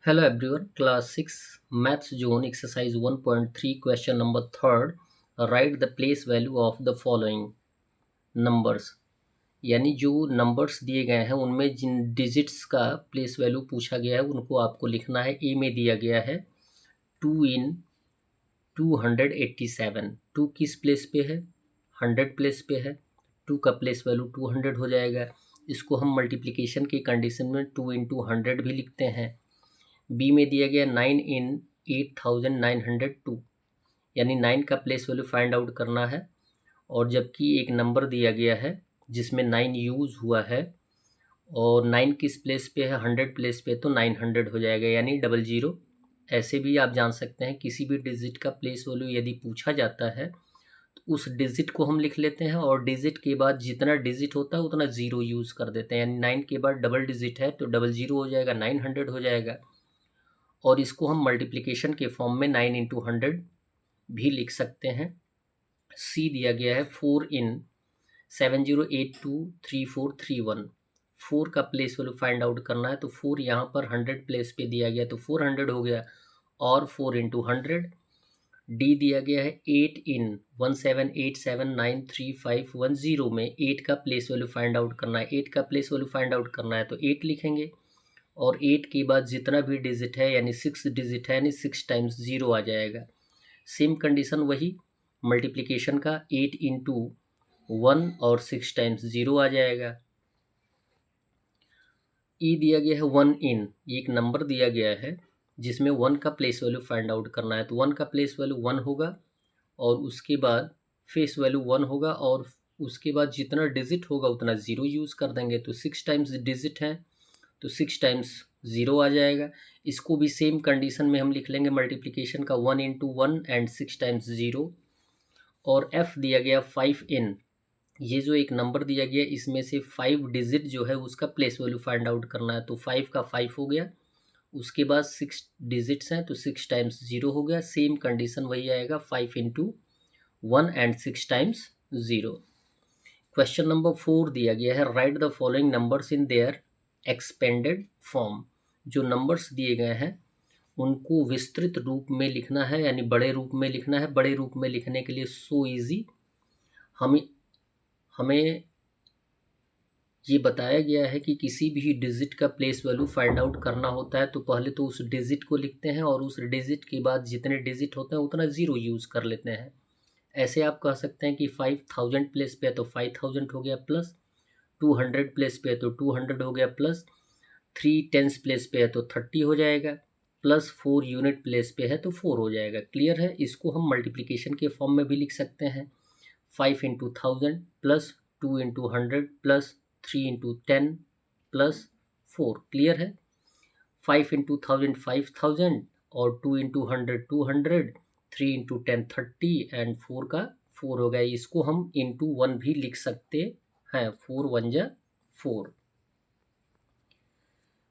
Hello everyone, class 6 maths zone exercise 1.3 question number 3rd. Write the place value of the following numbers. यानी जो numbers दिए गए हैं उनमें जिन डिजिट्स का प्लेस वैल्यू पूछा गया है उनको आपको लिखना है। ए में दिया गया है 2 इन 287। 2 किस प्लेस पे है? 100 प्लेस पे है। 2 का प्लेस वैल्यू 200 हो जाएगा। इसको हम मल्टीप्लिकेशन की कंडीशन में 2 इंटू 100 भी लिखते हैं। बी में दिया गया 9 इन 8902, यानी 9 का प्लेस वैल्यू फाइंड आउट करना है। और जबकि एक नंबर दिया गया है जिसमें 9 यूज़ हुआ है और 9 किस प्लेस पे है? 100 प्लेस पे, तो 900 हो जाएगा, यानी 00। ऐसे भी आप जान सकते हैं किसी भी डिजिट का प्लेस वैल्यू यदि पूछा जाता है तो उस डिजिट को हम लिख लेते हैं और डिजिट के बाद जितना डिजिट होता है उतना ज़ीरो यूज़ कर देते हैं। यानी 9 के बाद डबल डिजिट है तो 00 हो जाएगा, 900 हो जाएगा। और इसको हम मल्टीप्लिकेशन के फॉर्म में 9 इंटू 100 भी लिख सकते हैं। सी दिया गया है 4 इन 70823431। 4 का प्लेस वैल्यू फाइंड आउट करना है, तो 4 यहाँ पर 100 प्लेस पे दिया गया तो 400 हो गया, और 4 इंटू 100। डी दिया गया है 8 इन 17879351 में 8 का प्लेस वैल्यू फाइंड आउट करना है। 8 का प्लेस वैल्यू फाइंड आउट करना है तो 8 लिखेंगे, और 8 के बाद जितना भी डिजिट है यानी 6 डिजिट है, यानी 6 टाइम्स 0 आ जाएगा। सेम कंडीशन वही मल्टीप्लिकेशन का, 8 इंटू 1 और 6 टाइम्स 0 आ जाएगा। ई दिया गया है 1 इन, ये एक नंबर दिया गया है जिसमें 1 का प्लेस वैल्यू फाइंड आउट करना है, तो 1 का प्लेस वैल्यू 1 होगा और उसके बाद फेस वैल्यू 1 होगा, और उसके बाद जितना डिजिट होगा उतना 0 यूज़ कर देंगे। तो 6 टाइम्स डिजिट है तो 6 टाइम्स 0 आ जाएगा। इसको भी सेम कंडीशन में हम लिख लेंगे मल्टीप्लिकेशन का, 1 इंटू 1 एंड 6 टाइम्स 0। और एफ दिया गया 5 इन, ये जो एक नंबर दिया गया इसमें से 5 डिजिट जो है उसका प्लेस वैल्यू फाइंड आउट करना है, तो 5 का 5 हो गया। उसके बाद 6 डिजिट्स हैं तो 6 टाइम्स 0 हो गया। सेम कंडीशन वही आएगा, 5 into 1 and 6 times 0। Question number 4 दिया गया है right the following numbers in their expanded form. जो नंबर्स दिए गए हैं उनको विस्तृत रूप में लिखना है, यानी बड़े रूप में लिखना है। बड़े रूप में लिखने के लिए सो इजी, हमें हमें ये बताया गया है कि किसी भी डिजिट का प्लेस वैल्यू फाइंड आउट करना होता है तो पहले तो उस डिजिट को लिखते हैं और उस डिजिट के बाद जितने डिजिट होते हैं उतना ज़ीरो यूज़ कर लेते हैं। ऐसे आप कह सकते हैं कि 5000 प्लेस पे है तो 5000 हो गया प्लस, 200 प्लेस पे है तो 200 हो गया प्लस, 3 टेंस प्लेस पे है तो 30 हो जाएगा, प्लस 4 यूनिट प्लेस पे है तो 4 हो जाएगा। क्लियर है? इसको हम मल्टीप्लिकेशन के फॉर्म में भी लिख सकते हैं, 5 into 1000 plus 2 into 100 plus 3 into 10 plus 4। Clear है? 5 इंटू 1000 5000 और 2 इंटू 100 200, 3 इंटू 10 30 एंड 4 का 4 हो गया। इसको हम इंटू 1 भी लिख सकते हैं, 4 1 जा 4।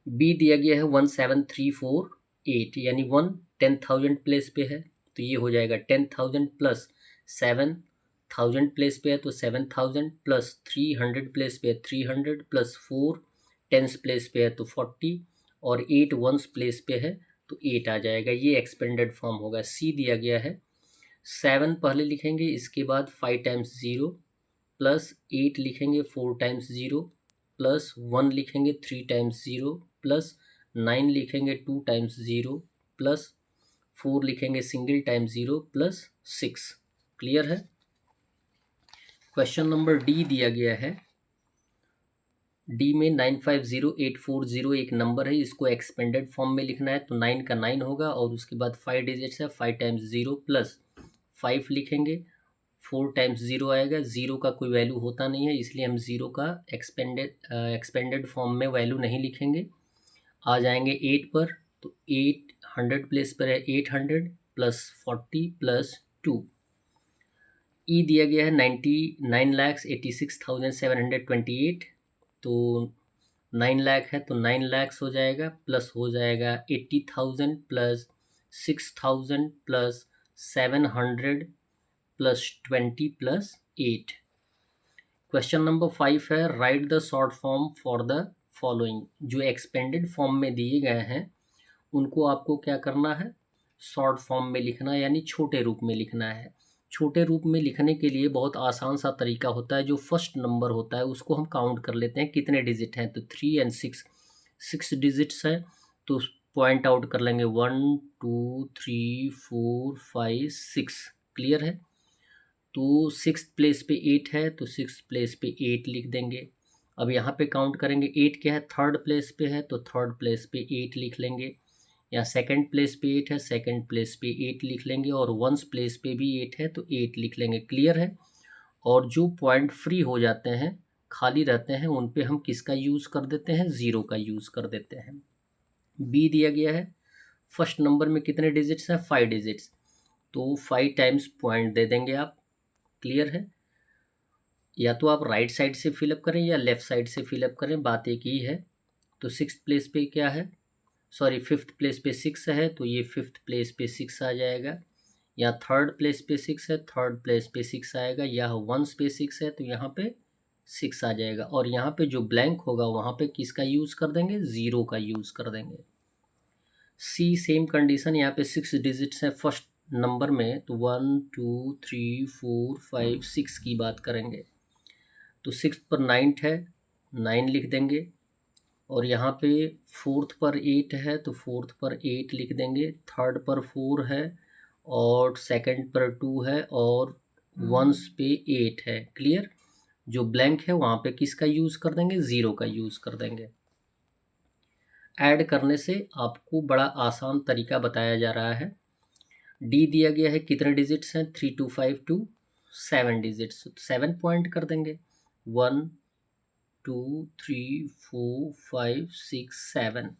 बी दिया गया है 17348, यानी 1 10,000 प्लेस पे है तो ये हो जाएगा 10,000 प्लस 7,000 प्लेस पे है तो 7,000 प्लस 300 प्लेस पे है 300 प्लस 4 टेंस प्लेस पे है तो 40 और 8 वंस प्लेस पे है तो 8 आ जाएगा। ये एक्सपेंडेड फॉर्म होगा। सी दिया गया है 7 पहले लिखेंगे, इसके बाद 5 टाइम्स 0 प्लस 8 लिखेंगे 4 टाइम्स 0 प्लस 1 लिखेंगे 3 टाइम्स 0 प्लस 9 लिखेंगे 2 टाइम्स 0 प्लस 4 लिखेंगे सिंगल टाइम 0 प्लस 6। क्लियर है? क्वेश्चन नंबर डी दिया गया है। डी में 950840 एक नंबर है, इसको एक्सपेंडेड फॉर्म में लिखना है तो 9 का 9 होगा और उसके बाद 5 डिजिट्स है, 5 टाइम्स 0 प्लस 5 लिखेंगे, 4 टाइम्स 0 आएगा। 0 का कोई वैल्यू होता नहीं है इसलिए हम 0 का एक्सपेंडेड फॉर्म में वैल्यू नहीं लिखेंगे। आ जाएंगे 8 पर, तो 800 प्लेस पर है 800 प्लस 40 प्लस 2। ई दिया गया है 99,86,728, तो 9 लाख है तो 9 लैक्स हो जाएगा, प्लस हो जाएगा 80,000 plus 6,000 plus 700 plus 20 plus 8। Question number 5 है right the short form for the following. जो एक्सपेंडेड फॉर्म में दिए गए हैं उनको आपको क्या करना है, शॉर्ट फॉर्म में लिखना है, यानी छोटे रूप में लिखना है। छोटे रूप में लिखने के लिए बहुत आसान सा तरीका होता है, जो फर्स्ट नंबर होता है उसको हम काउंट कर लेते हैं कितने डिजिट हैं, तो 3 एंड 6, 6 डिजिट्स हैं, तो पॉइंट आउट कर लेंगे 1 2 3 4 5 6। क्लियर है। तो 6 प्लेस पे 8 है, तो 6 प्लेस पे 8 लिख देंगे। अब यहाँ पे काउंट करेंगे, 8 क्या है, थर्ड प्लेस पे है, तो थर्ड प्लेस पे 8 लिख लेंगे। या सेकंड प्लेस पे 8 है, सेकंड प्लेस पे 8 लिख लेंगे। और वंस प्लेस पे भी 8 है, तो 8 लिख लेंगे। क्लियर है। और जो पॉइंट फ्री हो जाते हैं, खाली रहते हैं, उन पे हम किसका यूज़ कर देते हैं, ज़ीरो का यूज़ कर देते हैं। बी दिया गया है, फर्स्ट नंबर में कितने डिजिट्स हैं, 5 डिजिट्स, तो 5 टाइम्स पॉइंट दे देंगे आप। क्लियर है। या तो आप राइट साइड से फिलअप करें या लेफ़्ट साइड से फिलअप करें, बात एक ही है। तो 6th प्लेस पे क्या है, सॉरी 5th प्लेस पे 6 है, तो ये 5th प्लेस पे 6 आ जाएगा। या थर्ड प्लेस पे 6 है, थर्ड प्लेस पे 6 आएगा। या वंस पे 6 है, तो यहाँ पे 6 आ जाएगा। और यहाँ पे जो ब्लैंक होगा वहाँ पे किसका यूज़ कर देंगे, ज़ीरो का यूज़ कर देंगे। सी सेम कंडीशन, यहाँ पे 6 डिजिट्स हैं फर्स्ट नंबर में, तो 1 2 3 4 5 6 की बात करेंगे। तो 6 पर 9 है, 9 लिख देंगे। और यहाँ पे 4th पर 8 है, तो 4th पर 8 लिख देंगे। थर्ड पर 4 है, और सेकंड पर 2 है, और वंस पे 8 है। क्लियर। जो ब्लैंक है वहाँ पे किसका यूज़ कर देंगे, ज़ीरो का यूज़ कर देंगे। ऐड करने से आपको बड़ा आसान तरीका बताया जा रहा है। डी दिया गया है, कितने डिजिट्स हैं, 3 2 5 2 7 डिजिट्स, 7 पॉइंट कर देंगे। 1 2 3 4 5 6 7।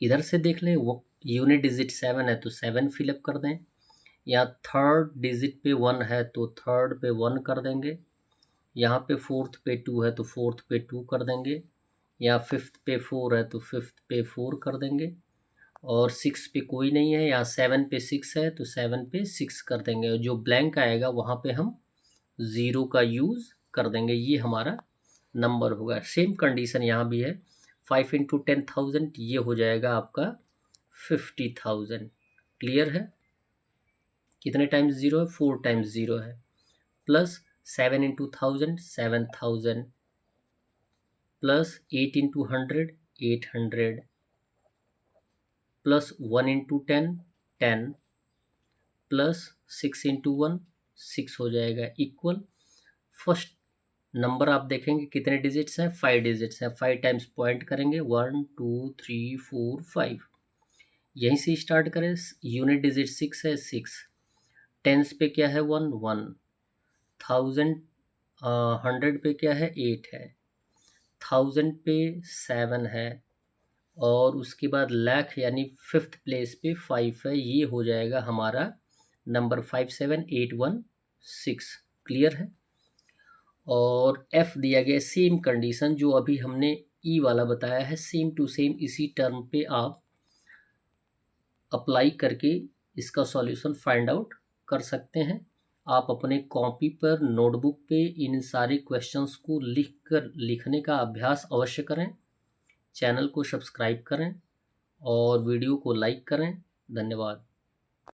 इधर से देख लें, वो यूनिट डिजिट 7 है, तो 7 फिलअप कर दें। या थर्ड डिजिट पे 1 है, तो थर्ड पे 1 कर देंगे। यहाँ पे 4th पे 2 है, तो 4th पे 2 कर देंगे। या 5th पे 4 है, तो 5th पे 4 कर देंगे। और 6 पे कोई नहीं है। यहाँ 7 पे 6 है, तो 7 पे 6 कर देंगे। जो ब्लैंक आएगा वहाँ पे हम ज़ीरो का यूज़ कर देंगे। ये हमारा नंबर होगा। सेम कंडीशन यहाँ भी है। 5 इंटू 10,000, ये हो जाएगा आपका 50,000। क्लियर है। कितने टाइम्स ज़ीरो है, 4 टाइम्स ज़ीरो है। Plus 7 into 1000, 7,000। Plus 8 into 100, 800। Plus 1 into 10, 10। Plus 6 into 1, 6 हो जाएगा, इक्वल। फर्स्ट नंबर आप देखेंगे कितने डिजिट्स हैं, 5 डिजिट्स हैं। 5 टाइम्स पॉइंट करेंगे, 1 2 3 4 5। यहीं से स्टार्ट करें। यूनिट डिजिट 6 है, 6। टेंस पे क्या है, 1 1। 1000 100 पे क्या है, 8 है। 1000 पे 7 है। और उसके बाद लाख यानी 5th प्लेस पे 5 है। ये हो जाएगा हमारा नंबर 57816। क्लियर है। और एफ दिया गया सेम कंडीशन जो अभी हमने ई वाला बताया है, सेम टू सेम इसी टर्म पे आप अप्लाई करके इसका सॉल्यूशन फाइंड आउट कर सकते हैं। आप अपने कॉपी पर, नोटबुक पे इन सारे क्वेश्चंस को लिखने का अभ्यास अवश्य करें। चैनल को सब्सक्राइब करें और वीडियो को लाइक करें। धन्यवाद।